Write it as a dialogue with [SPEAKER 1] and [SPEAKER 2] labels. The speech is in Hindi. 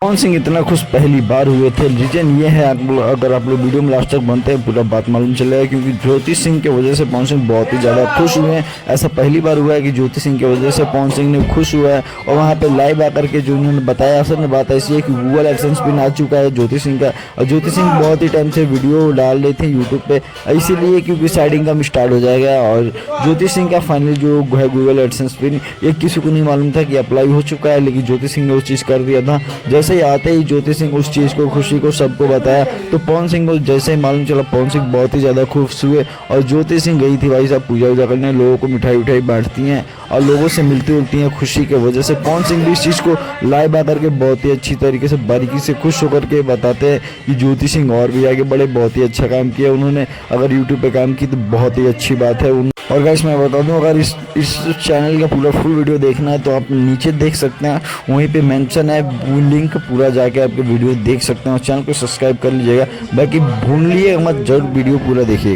[SPEAKER 1] पवन सिंह इतना खुश पहली बार हुए थे। रीजन ये है, अगर आप लोग वीडियो में लास्ट तक बनते हैं पूरा बात मालूम चलेगा, क्योंकि ज्योति सिंह के वजह से पवन सिंह बहुत ही ज़्यादा खुश हुए हैं। ऐसा पहली बार हुआ है कि ज्योति सिंह की वजह से पवन सिंह ने खुश हुआ है। और वहाँ पे लाइव आकर के जो उन्होंने बताया, असल में बात ऐसी है कि गूगल एडसेंस पिन आ चुका है ज्योति सिंह का। और ज्योति सिंह बहुत ही टाइम से वीडियो डाल रहे थे यूट्यूब पे, इसीलिए क्योंकि साइड इनकम स्टार्ट हो जाएगा। और ज्योति सिंह का फाइनली जो है गूगल एडसेंस पिन, ये किसी को नहीं मालूम था कि अप्लाई हो चुका है, लेकिन ज्योति सिंह ने वो चीज़ कर दिया था। जैसे ही आते ही ज्योति सिंह उस चीज़ को, खुशी को सबको बताया, तो पवन सिंह को जैसे ही मालूम चला, पवन सिंह बहुत ही ज़्यादा खुश हुए। और ज्योति सिंह गई थी भाई साहब पूजा वूजा करने, लोगों को मिठाई उठाई बांटती हैं और लोगों से मिलती उलती हैं खुशी के वजह से। पवन सिंह भी इस चीज़ को लाइव आकर के बहुत ही अच्छी तरीके से बारीकी से खुश होकर के बताते हैं कि ज्योति सिंह और भी आगे बढ़े, बहुत ही अच्छा काम किया उन्होंने। अगर यूट्यूब पे काम की तो बहुत ही अच्छी बात है। और गाइस मैं बता दूं, अगर इस चैनल का पूरा फुल वीडियो देखना है तो आप नीचे देख सकते हैं, वहीं पे मेंशन है, वो लिंक पूरा जाके आपके वीडियो देख सकते हैं। और चैनल को सब्सक्राइब कर लीजिएगा, बाकी भूलिए मत, जरूर वीडियो पूरा देखिएगा।